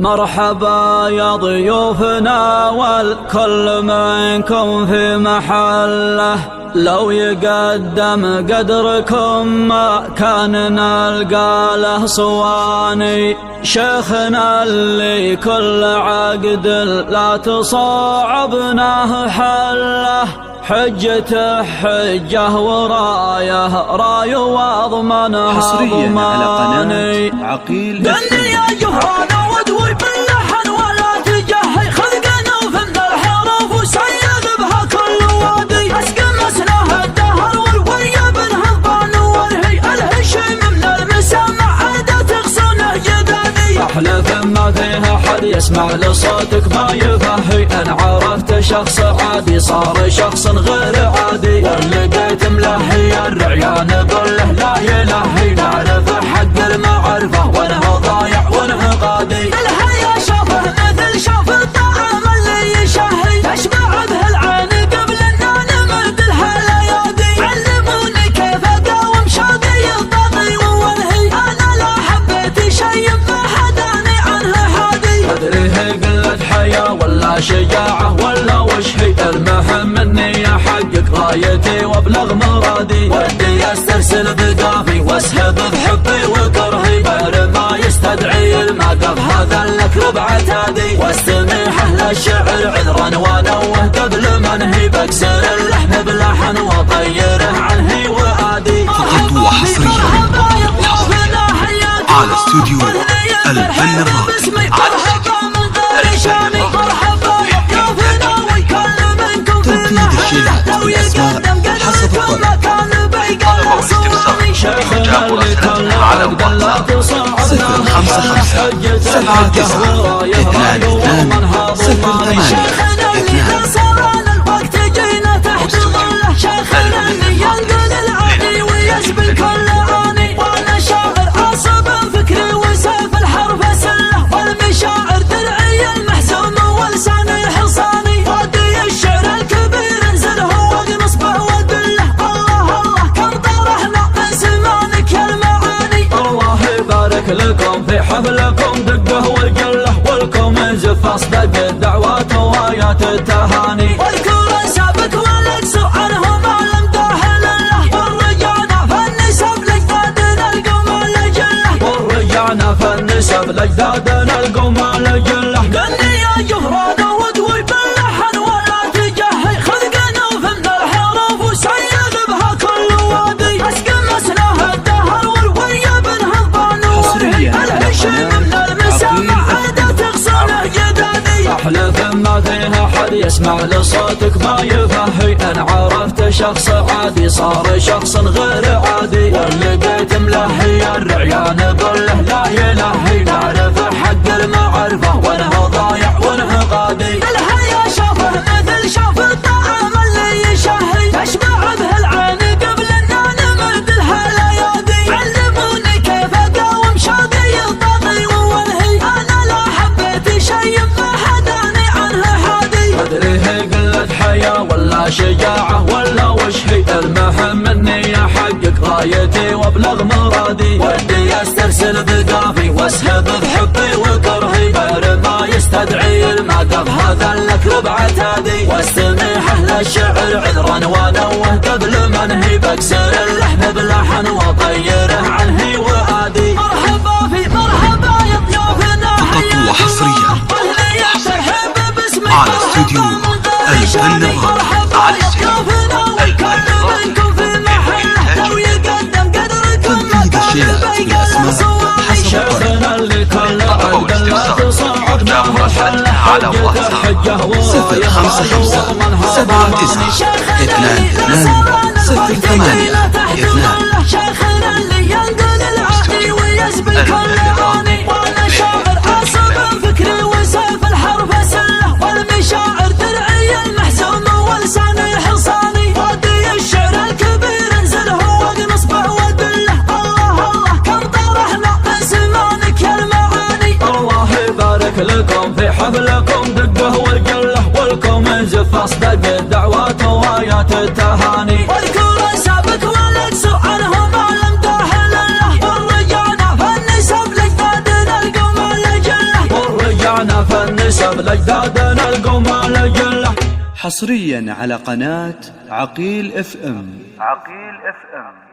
مرحبا يا ضيوفنا والكل منكم في محله، لو يقدم قدركم ما كان نلقى له صواني. شيخنا اللي كل عقد لا تصعبناه حله، حجته حجه ورايه راي واضمنها حصريا على قناة عقيل. قلني يا جهران وادوي باللحن ولا تجهي، خذ قنوف من الحروف وسيد بها كل وادي. اسقى مسناه الدهر والوريه بالهضبان والهي، الهشيم من المسامع عادة تغصنه جداني. احلف ما فيها حد يسمع لصوتك ما يفهي، ان عرفت شخص عادي صار شخص غير عادي. ولقيت ملهي الرعيان كله لا يلهي، نعرف حق المعرفه وانه ضايع وانه قادي. الحياة شافه مثل شاف الطعام اللي يشهي، تشبع به العين قبل ان نمد الهلايادي. علموني كيف اقاوم شوقي الطاغي وانهي، انا لا حبيت شيء ما حداني عنه حادي. ادري هي قلة حياة ولا شجاعة ولا وش هي، المهم اني احقق غايتي وابلغ مرادي. ودي استرسل بقافي واسهب بحبي وكرهي، غير ما يستدعي المقف هذا لك بعتادي. واستميح اهل الشعر عذرا ونوه قبل منهي، بكسر اللحن بلحن وطيره عنهي وادي. فقط وحصريا على استوديو الفن الراقي على تنفيذ الشيلات والأسماء حسب الطلب. شيخنا اللي على واتساب 055 79 22 08 2. صارنا الوقت جينا تحت ظله، شيخنا اللي ينقل العاني ويشبه كل عاني. وانا شاعر عصب فكري وسيف الحرف سله، والمشاعر درعي المحزوم ولساني حصاني. وادي الشعر الكبير انزله واقنصبه ودله، الله الله كم طرحنا من سمانك يا المعاني. الله يبارك لكم في حفلكم دقه والقله، والكم ينزف اصدق الدعوات وآيات التهاني. واذكر سابك والاقسو عنه ما لم داهل له، ورجعنا فالنسب لاجدادنا القوم الجله. ورجعنا فالنسب لاجدادنا القوم الجله. قلني يا جهران وادوي باللحن ولا تجهي، خذ قنوف من الحروف وسيد بها كل وادي. اسقى مسناه الدهر والوريه بالهضبان والهي، الهشيم من المسامع عادة تغصنه جداني. احلف ما فيها حد يسمع لصوتك ما يفهي، ان عرفت شخص عادي صار شخص غير عادي. ولقيت ملهي الرعيان كله لا يلهي، نعرف حق المعرفه وانه ضايع وانه قادي. الحياة شافه مثل شاف الطعام اللي يشهي، تشبع به العين قبل ان نمد الهلايادي. علموني كيف اقاوم شوقي الطاغي وانهي، انا لا حبيت شيء ما حداني عنه حادي. ادري هي قلة حياة ولا شجاعة ولا وش هي، المهم اني احقق غايتي وابلغ مرادي. ودي استرسل بقافي واسهب بحبي وكرهي، غير ما يستدعي المقف هذا لك بعتادي. واستميح اهل الشعر عذرا ونوه قبل منهي، بكسر اللحن بلحن وطيره عنهي وادي. مرحبا في مرحبا يا ضيوفنا، فقط وحصريا على استوديو الفن الراقي على تنفيذ الشيلات والأسماء حسب الطلب. على واتساب 055 79 22 08 2. شيخنا اللي ينقل العاني ويشبه كل عاني. وانا شاعر عصب فكري وسيف الحرف سله، والمشاعر درعي المحزوم ولساني حصاني. وادي الشعر الكبير انزله واقنصبه ودله، الله الله كم طرحنا من سمانك يا المعاني. الله يبارك لكم في حفلكم دقه والقله، والكم ينزف اصدق الدعوات وآيات التهاني. واذكر سابك والاقسو عنه ما لم داهل له، ورجعنا فالنسب لاجدادنا القوم الجله. ونسب لأجدادنا القوم الجلة. حصريا على قناة عقيل FM. عقيل FM.